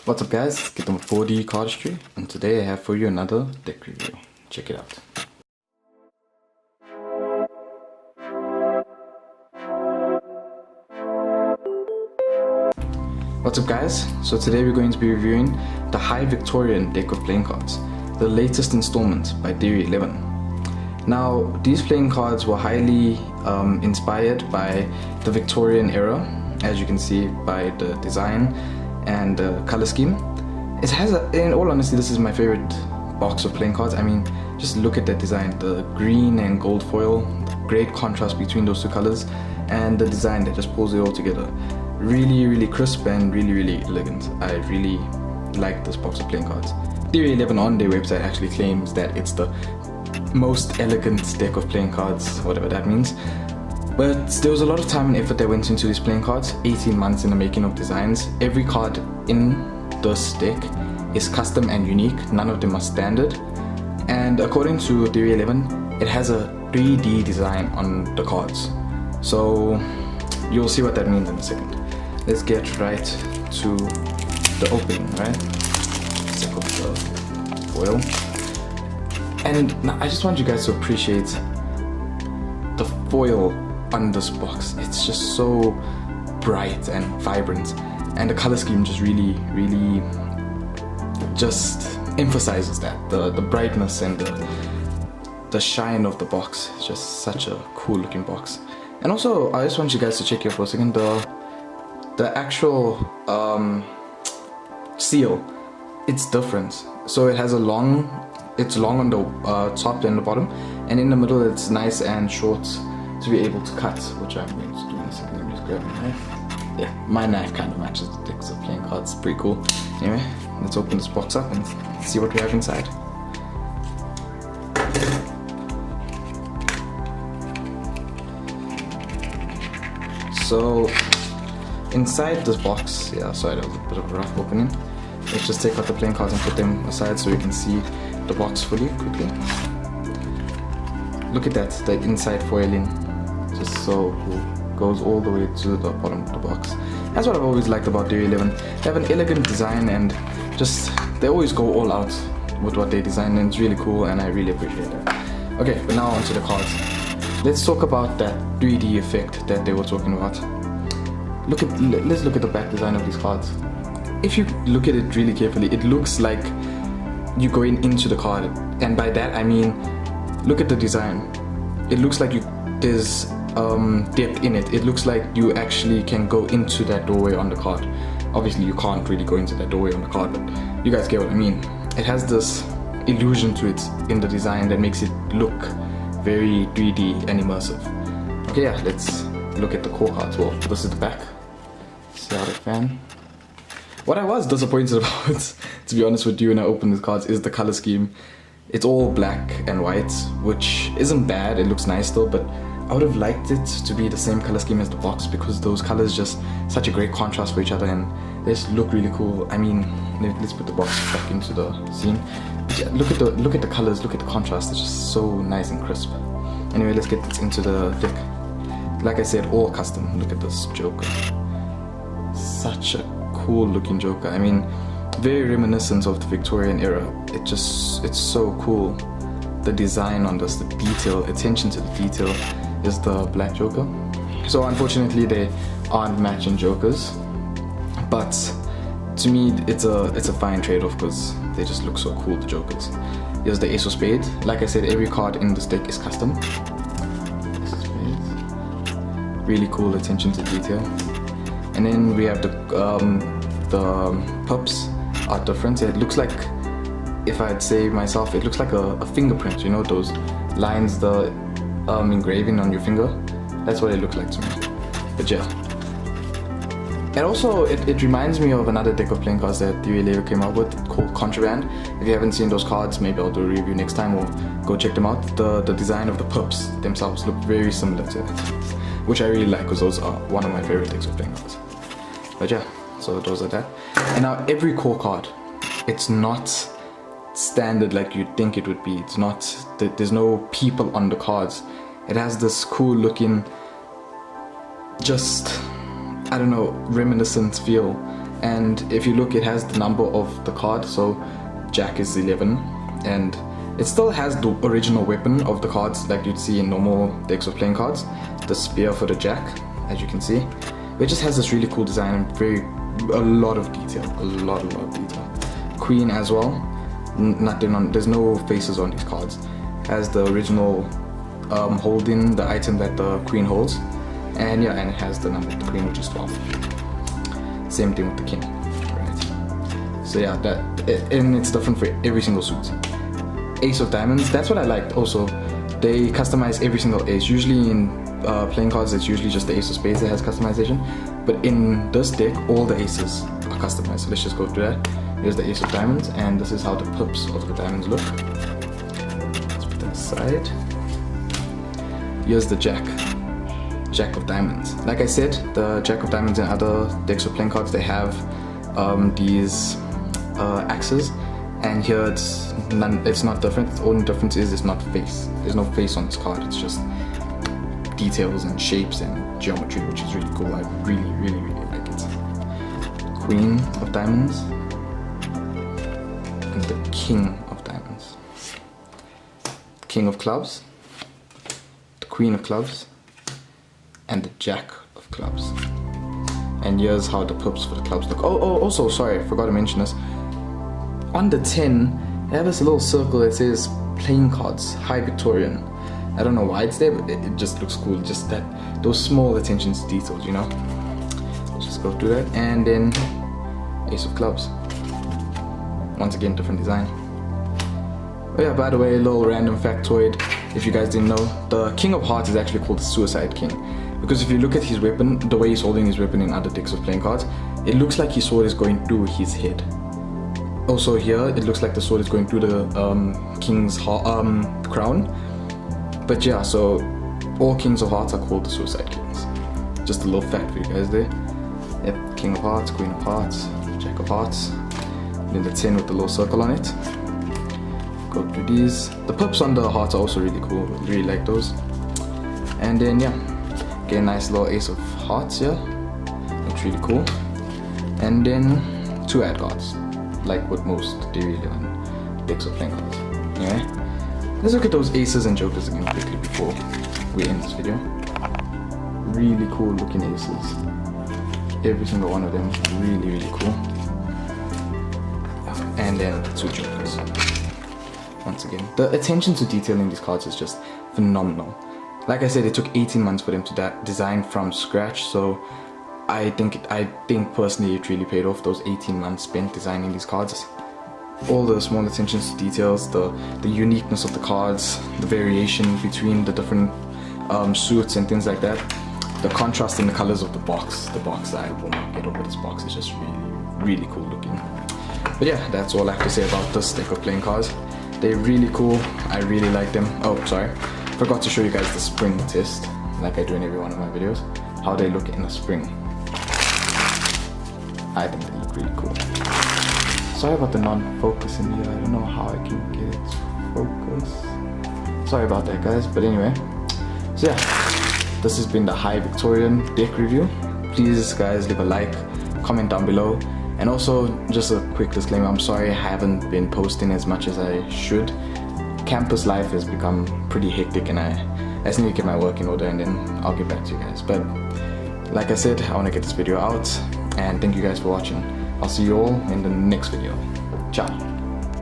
What's up guys, get on 4D Cardistry, and today I have for you another deck review. Check it out. What's up guys, so today we're going to be reviewing the High Victorian deck of playing cards, the latest installment by Theory 11. Now these playing cards were highly inspired by the Victorian era, as you can see by the design and the color scheme. It has in all honesty, this is my favorite box of playing cards. I mean, just look at that design, the green and gold foil, the great contrast between those two colors, and the design that just pulls it all together. Really crisp and really elegant. I really like this box of playing cards. Theory 11 on their website actually claims that it's the most elegant deck of playing cards, whatever that means. But there was a lot of time and effort that went into these playing cards, 18 months in the making of designs. Every card in this deck is custom and unique, none of them are standard. And according to Theory 11, it has a 3D design on the cards. So you'll see what that means in a second. Let's get right to the opening, right? Take off the foil. And now I just want you guys to appreciate the foil on this box. It's just so bright and vibrant, and the color scheme just really just emphasizes that, the brightness and the shine of the box. It's just such a cool looking box. And also I just want you guys to check here for a second the actual seal. It's different, so it has it's long on the top and the bottom, and in the middle it's nice and short to be able to cut, which I'm going to do in a second. Let me just grab my knife. Yeah, my knife kind of matches the decks of playing cards. Pretty cool. Anyway, let's open this box up and see what we have inside. So inside this box, yeah, sorry, that was a bit of a rough opening. Let's just take out the playing cards and put them aside so we can see the box fully quickly. Look at that, the inside foiling, just so cool. Goes all the way to the bottom of the box. That's what I've always liked about Theory 11. They have an elegant design and just, they always go all out with what they design, and it's really cool and I really appreciate that. Okay, but now onto the cards. Let's talk about that 3D effect that they were talking about. Let's look at the back design of these cards. If you look at it really carefully, it looks like you're going into the card, and by that I mean, look at the design. It looks like there's depth in it. It looks like you actually can go into that doorway on the card. Obviously you can't really go into that doorway on the card, but you guys get what I mean. It has this illusion to it in the design that makes it look very 3D and immersive. Okay, yeah, let's look at the core cards. Well, this is the back. See how they fan. What I was disappointed about, to be honest with you, when I opened these cards, is the color scheme. It's all black and white, which isn't bad, it looks nice still, but I would have liked it to be the same color scheme as the box, because those colors just such a great contrast for each other and they just look really cool. I mean, let's put the box back into the scene. But yeah, look at the colors, look at the contrast, it's just so nice and crisp. Anyway, let's get this into the deck. Like I said, all custom. Look at this Joker. Such a cool looking Joker. I mean, very reminiscent of the Victorian era. It's so cool. The design on this, the detail, attention to the detail is the black Joker. So unfortunately they aren't matching Jokers, but to me it's a fine trade-off because they just look so cool, the Jokers. Here's the Ace of Spades. Like I said, every card in this deck is custom. Ace of Spades. Really cool attention to detail. And then we have the pups are different. It looks like, if I'd say myself, it looks like a fingerprint, you know, those lines, the engraving on your finger. That's what it looks like to me. But yeah. And also, it reminds me of another deck of playing cards that Theory 11 came out with called Contraband. If you haven't seen those cards, maybe I'll do a review next time or go check them out. The design of the pups themselves look very similar to it, which I really like because those are one of my favorite decks of playing cards. But yeah, so those are that. And now every core card, it's not standard like you'd think it would be. It's not, there's no people on the cards. It has this cool looking, just, I don't know, reminiscent feel and if you look, it has the number of the card, so Jack is 11, and it still has the original weapon of the cards like you'd see in normal decks of playing cards, the spear for the Jack, as you can see. It just has this really cool design and a lot of detail, a lot of detail. Queen as well, nothing on, there's no faces on these cards. Has the original holding the item that the Queen holds, and yeah, and it has the number of the Queen, which is 12. Same thing with the King, right? So yeah, and it's different for every single suit. Ace of Diamonds, that's what I liked also. They customize every single ace. Usually in playing cards, it's usually just the Ace of Spades that has customization, but in this deck, all the aces are customized. So let's just go through that. Here's the Ace of Diamonds, and this is how the pips of the diamonds look. Let's put that aside. Here's the Jack of Diamonds. Like I said, the Jack of Diamonds in other decks of playing cards, they have these axes, and here it's not different. The only difference is it's not face. There's no face on this card. It's just details and shapes and geometry, which is really cool. I really like it. Queen of Diamonds and the King of Diamonds. King of Clubs, the Queen of Clubs, and the Jack of Clubs. And here's how the pips for the clubs look. Oh, also, sorry, I forgot to mention this. On the 10, they have this little circle that says playing cards, High Victorian. I don't know why it's there, but it just looks cool. Just that, those small attentions to details, you know? Let's just go through that. And then Ace of Clubs. Once again, different design. Oh yeah, by the way, a little random factoid, if you guys didn't know, the King of Hearts is actually called the Suicide King. Because if you look at his weapon, the way he's holding his weapon in other decks of playing cards, it looks like his sword is going through his head. Also here, it looks like the sword is going through the King's crown. But yeah, so all Kings of Hearts are called the Suicide Kings. Just a little fact for you guys there. Yep, King of Hearts, Queen of Hearts, Jack of Hearts. Then the 10 with the little circle on it. Go through these. The pips on the hearts are also really cool. Really like those. And then yeah, get a nice little Ace of Hearts here. Looks really cool. And then 2 ad cards, like with most Theory 11 decks of playing cards. Anyway, let's look at those aces and jokers again quickly before we end this video. Really cool looking aces. Every single one of them is really cool. And then 2 jokers. Once again, the attention to detail in these cards is just phenomenal. Like I said, it took 18 months for them to design from scratch, so I think personally it really paid off, those 18 months spent designing these cards. All the small attentions to details, the uniqueness of the cards, the variation between the different suits and things like that. The contrast in the colors of the box. I will not get over this box, it's just really cool looking. But yeah, that's all I have to say about this deck of playing cards. They're really cool, I really like them. Oh, sorry, forgot to show you guys the spring test, like I do in every one of my videos, how they look in the spring. I think they look really cool. Sorry about the non-focus in here, I don't know how I can get it to focus. Sorry about that guys, but anyway. So yeah, this has been the High Victorian deck review. Please guys leave a like, comment down below. And also, just a quick disclaimer, I'm sorry I haven't been posting as much as I should. Campus life has become pretty hectic and I just need to get my work in order and then I'll get back to you guys. But like I said, I want to get this video out and thank you guys for watching. I'll see you all in the next video. Ciao.